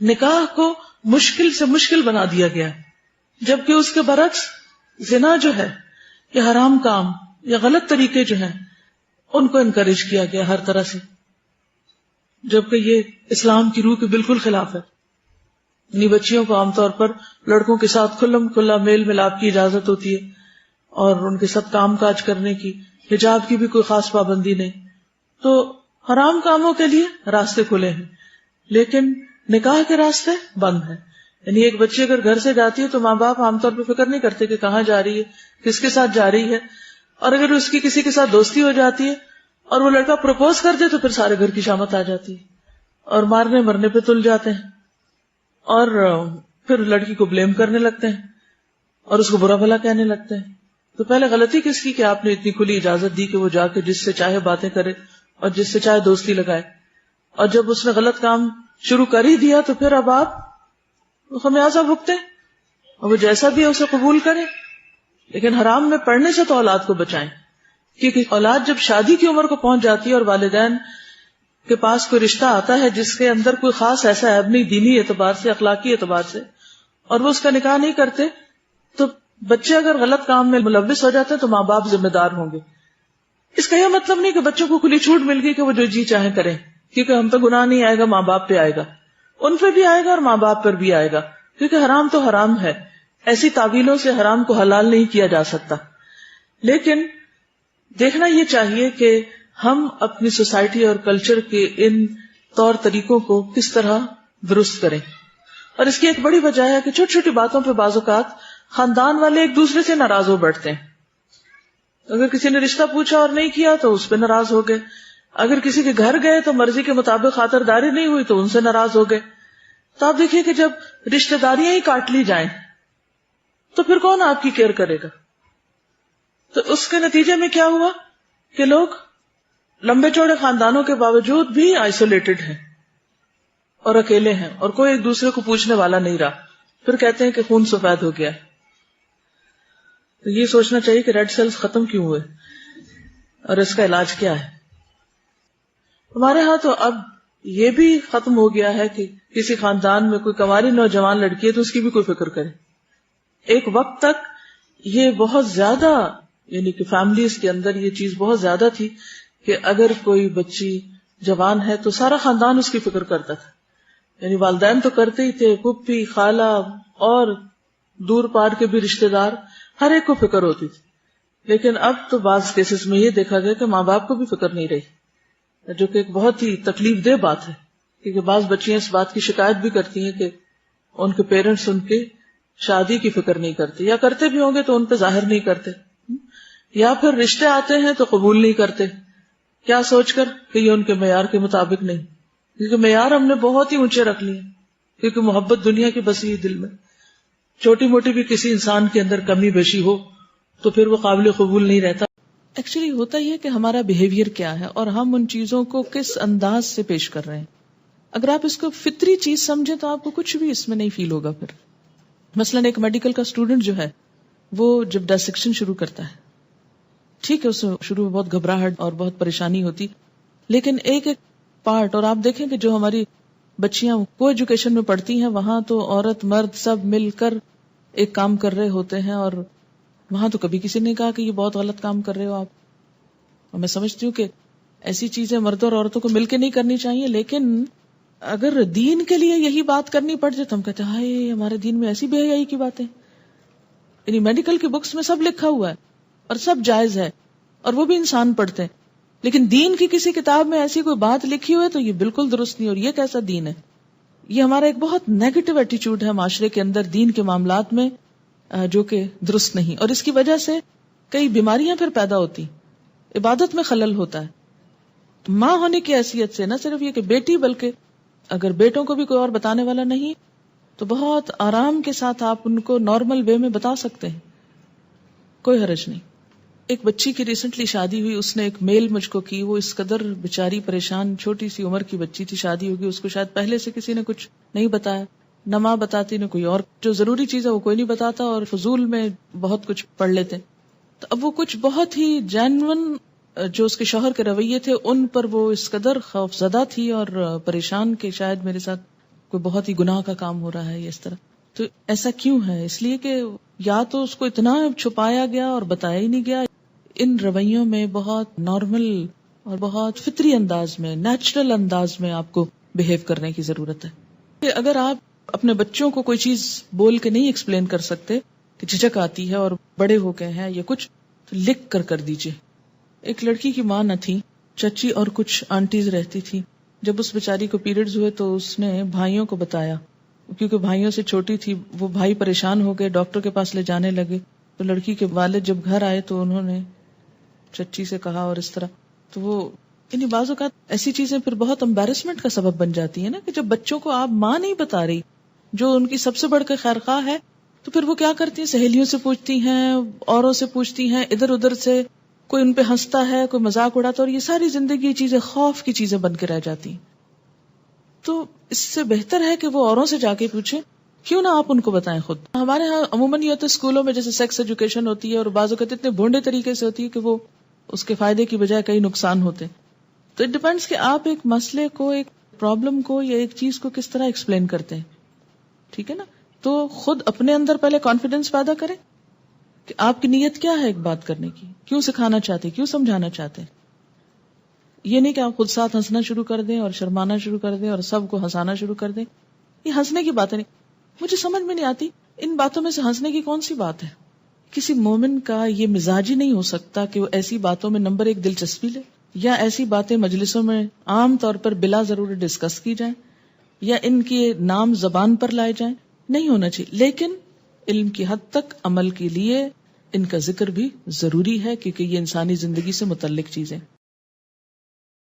نکاح کو مشکل سے مشکل بنا دیا گیا، جبکہ اس کے برعکس زنا جو ہے یا حرام کام یا غلط طریقے جو ہیں ان کو انکریج کیا گیا ہر طرح سے، جبکہ یہ اسلام کی روح کے بالکل خلاف ہے. یعنی بچیوں کو عام طور پر لڑکوں کے ساتھ کھلم کھلا میل ملاپ کی اجازت ہوتی ہے اور ان کے ساتھ کام کاج کرنے کی، حجاب کی بھی کوئی خاص پابندی نہیں. تو حرام کاموں کے لیے راستے کھلے ہیں لیکن نکاح کے راستے بند ہیں. یعنی ایک بچی اگر گھر سے جاتی ہے تو ماں باپ عام طور پہ فکر نہیں کرتے کہ کہاں جا رہی ہے، کس کے ساتھ جا رہی ہے، اور اگر اس کی کسی کے ساتھ دوستی ہو جاتی ہے اور وہ لڑکا پروپوز کر دے تو پھر سارے گھر کی شامت آ جاتی ہے اور مارنے مرنے پہ تل جاتے ہیں اور پھر لڑکی کو بلیم کرنے لگتے ہیں اور اس کو برا بھلا کہنے لگتے ہیں. تو پہلے غلطی کس کی کہ آپ نے اتنی کھلی اجازت دی کہ وہ جا کے جس سے چاہے باتیں کرے اور جس سے چاہے دوستی لگائے، اور جب اس نے غلط کام شروع کر ہی دیا تو پھر اب آپ خمیازہ بھگتے اور وہ جیسا بھی ہے اسے قبول کرے. لیکن حرام میں پڑنے سے تو اولاد کو بچائیں، کیونکہ اولاد جب شادی کی عمر کو پہنچ جاتی ہے اور والدین کے پاس کوئی رشتہ آتا ہے جس کے اندر کوئی خاص ایسا عیب نہیں دینی اعتبار سے اخلاقی اعتبار سے، اور وہ اس کا نکاح نہیں کرتے، تو بچے اگر غلط کام میں ملوث ہو جاتے ہیں تو ماں باپ ذمہ دار ہوں گے. اس کا یہ مطلب نہیں کہ بچوں کو کھلی چھوٹ مل گئی کہ وہ جو جی چاہیں کریں، کیونکہ ہم پہ گناہ نہیں آئے گا، ماں باپ پہ آئے گا، ان پہ بھی آئے گا اور ماں باپ پر بھی آئے گا، کیونکہ حرام تو حرام ہے. ایسی تعویلوں سے حرام کو حلال نہیں کیا جا سکتا. لیکن دیکھنا یہ چاہیے کہ ہم اپنی سوسائٹی اور کلچر کے ان طور طریقوں کو کس طرح درست کریں. اور اس کی ایک بڑی وجہ ہے کہ چھوٹی چھوٹی باتوں پہ بعض اوقات خاندان والے ایک دوسرے سے ناراض ہو بیٹھتے ہیں. اگر کسی نے رشتہ پوچھا اور نہیں کیا تو اس پہ ناراض ہو گئے، اگر کسی کے گھر گئے تو مرضی کے مطابق خاطرداری نہیں ہوئی تو ان سے ناراض ہو گئے. تو آپ دیکھیے کہ جب رشتہ داریاں ہی کاٹ لی جائیں تو پھر کون آپ کی کیئر کرے گا؟ تو اس کے نتیجے میں کیا ہوا کہ لوگ لمبے چوڑے خاندانوں کے باوجود بھی آئسولیٹڈ ہیں اور اکیلے ہیں اور کوئی ایک دوسرے کو پوچھنے والا نہیں رہا. پھر کہتے ہیں کہ خون سفید ہو گیا. تو یہ سوچنا چاہیے کہ ریڈ سیلز ختم کیوں ہوئے اور اس کا علاج کیا ہے. ہمارے ہاں تو اب یہ بھی ختم ہو گیا ہے کہ کسی خاندان میں کوئی کنواری نوجوان لڑکی ہے تو اس کی بھی کوئی فکر کرے. ایک وقت تک یہ بہت زیادہ، یعنی کہ فیملیز کے اندر یہ چیز بہت زیادہ تھی کہ اگر کوئی بچی جوان ہے تو سارا خاندان اس کی فکر کرتا تھا. یعنی والدین تو کرتے ہی تھے، پھوپھی، خالہ اور دور پار کے بھی رشتہ دار، ہر ایک کو فکر ہوتی تھی. لیکن اب تو بعض کیسز میں یہ دیکھا گیا کہ ماں باپ کو بھی فکر نہیں رہی، جو کہ ایک بہت ہی تکلیف دہ بات ہے. کیونکہ بعض بچیاں اس بات کی شکایت بھی کرتی ہیں کہ ان کے پیرنٹس ان کے شادی کی فکر نہیں کرتے، یا کرتے بھی ہوں گے تو ان پہ ظاہر نہیں کرتے، یا پھر رشتے آتے ہیں تو قبول نہیں کرتے، کیا سوچ کر کہ یہ ان کے معیار کے مطابق نہیں. کیونکہ معیار ہم نے بہت ہی اونچے رکھ لیے، کیونکہ محبت دنیا کی بسی دل میں، چھوٹی موٹی بھی کسی انسان کے اندر کمی بیشی ہو تو پھر وہ قابل قبول نہیں رہتا. ایکچولی ہوتا یہ کہ ہمارا بیہیویئر کیا ہے اور ہم ان چیزوں کو کس انداز سے پیش کر رہے ہیں. اگر آپ اس کو فطری چیز سمجھیں تو آپ کو کچھ بھی اس میں نہیں فیل ہوگا. پھر مثلاً ایک میڈیکل کا اسٹوڈنٹ جو ہے وہ جب ڈسیکشن شروع کرتا ہے، ٹھیک ہے، اس میں شروع میں بہت گھبراہٹ اور بہت پریشانی ہوتی، لیکن ایک ایک پارٹ، اور آپ دیکھیں کہ جو ہماری بچیاں کو ایجوکیشن میں پڑھتی ہیں وہاں تو عورت مرد سب مل کر ایک کام کر رہے ہوتے ہیں، اور وہاں تو کبھی کسی نے کہا کہ یہ بہت غلط کام کر رہے ہو آپ. اور میں سمجھتی ہوں کہ ایسی چیزیں مردوں اور عورتوں کو مل کے نہیں کرنی چاہیے، لیکن اگر دین کے لیے یہی بات کرنی پڑ جائے تو ہم کہتے ہیں ہائے ہمارے دین میں ایسی بے حیائی کی باتیں. یعنی میڈیکل کی بکس میں سب لکھا ہوا ہے اور سب جائز ہے اور وہ بھی انسان پڑھتے ہیں، لیکن دین کی کسی کتاب میں ایسی کوئی بات لکھی ہوئی ہے تو یہ بالکل درست نہیں. اور یہ کیسا دین ہے؟ یہ ہمارا ایک بہت نیگیٹو ایٹیچیوڈ ہے معاشرے کے اندر دین کے معاملات میں، جو کہ درست نہیں، اور اس کی وجہ سے کئی بیماریاں پھر پیدا ہوتی، عبادت میں خلل ہوتا ہے. ماں ہونے کی حیثیت سے نہ صرف یہ کہ بیٹی، بلکہ اگر بیٹوں کو بھی کوئی اور بتانے والا نہیں تو بہت آرام کے ساتھ آپ ان کو نارمل وے میں بتا سکتے ہیں، کوئی حرج نہیں. ایک بچی کی ریسنٹلی شادی ہوئی، اس نے ایک میل مجھ کو کی، وہ اس قدر بیچاری پریشان، چھوٹی سی عمر کی بچی تھی، شادی ہوگی، اس کو شاید پہلے سے کسی نے کچھ نہیں بتایا، نہ ماں بتاتی نہ کوئی اور، جو ضروری چیز ہے وہ کوئی نہیں بتاتا، اور فضول میں بہت کچھ پڑھ لیتے. تو اب وہ کچھ بہت ہی جینون جو اس کے شوہر کے رویے تھے ان پر وہ اس قدر خوف زدہ تھی اور پریشان کہ شاید میرے ساتھ کوئی بہت ہی گناہ کا کام ہو رہا ہے یا اس طرح. تو ایسا کیوں ہے؟ اس لیے کہ یا تو اس کو اتنا چھپایا گیا اور بتایا ہی نہیں گیا. ان رویوں میں بہت نارمل اور بہت فطری انداز میں، نیچرل انداز میں آپ کو بہیو کرنے کی ضرورت ہے. کہ اگر آپ اپنے بچوں کو کوئی چیز بول کے نہیں ایکسپلین کر سکتے کہ جھجک آتی ہے اور بڑے ہو گئے ہیں یا کچھ، تو لکھ کر دیجئے. ایک لڑکی کی ماں نہ تھی، چچی اور کچھ آنٹیز رہتی تھی. جب اس بیچاری کو پیریڈز ہوئے تو اس نے بھائیوں کو بتایا، کیونکہ بھائیوں سے چھوٹی تھی. وہ بھائی پریشان ہو گئے، ڈاکٹر کے پاس لے جانے لگے. تو لڑکی کے والد جب گھر آئے تو انہوں نے چچی سے کہا اور اس طرح. تو وہ انہیں بعض اوقات ایسی چیزیں پھر بہت امبیرسمنٹ کا سبب بن جاتی ہیں نا، کہ جب بچوں کو آپ ماں نہیں بتا رہی جو ان کی سب سے بڑھ کے خیر خواہ ہے، تو پھر وہ کیا کرتی ہیں، سہیلیوں سے پوچھتی ہیں، اوروں سے پوچھتی ہیں، ادھر ادھر سے کوئی ان پہ ہنستا ہے، کوئی مذاق اڑاتا، اور یہ ساری زندگی چیزیں خوف کی چیزیں بن کے رہ جاتی ہیں. تو اس سے بہتر ہے کہ وہ اوروں سے جا کے پوچھیں، کیوں نہ آپ ان کو بتائیں خود. ہمارے ہاں عموماً یہ ہوتا ہے اسکولوں میں جیسے سیکس ایجوکیشن ہوتی ہے، اور بعض اوقات اتنے بھونڈے طریقے سے ہوتی ہے کہ وہ اس کے فائدے کی بجائے کئی نقصان ہوتے ہیں. تو اٹ ڈیپینڈس کہ آپ ایک مسئلے کو، ایک پرابلم کو یا ایک چیز کو کس طرح ایکسپلین کرتے ہیں. ٹھیک ہے نا؟ تو خود اپنے اندر پہلے کانفیڈینس پیدا کریں کہ آپ کی نیت کیا ہے ایک بات کرنے کی، کیوں سکھانا چاہتے، کیوں سمجھانا چاہتے ہیں. یہ نہیں کہ آپ خود ساتھ ہنسنا شروع کر دیں اور شرمانا شروع کر دیں اور سب کو ہنسانا شروع کر دیں. یہ ہنسنے کی باتیں نہیں. مجھے سمجھ میں نہیں آتی ان باتوں میں سے ہنسنے کی کون سی بات ہے. کسی مومن کا یہ مزاج ہی نہیں ہو سکتا کہ وہ ایسی باتوں میں نمبر ایک دلچسپی لے، یا ایسی باتیں مجلسوں میں عام طور پر بلا ضرور ڈسکس کی جائیں، یا ان کے نام زبان پر لائے جائیں. نہیں ہونا چاہیے. لیکن علم کی حد تک عمل کے لیے ان کا ذکر بھی ضروری ہے، کیونکہ یہ انسانی زندگی سے متعلق چیزیں.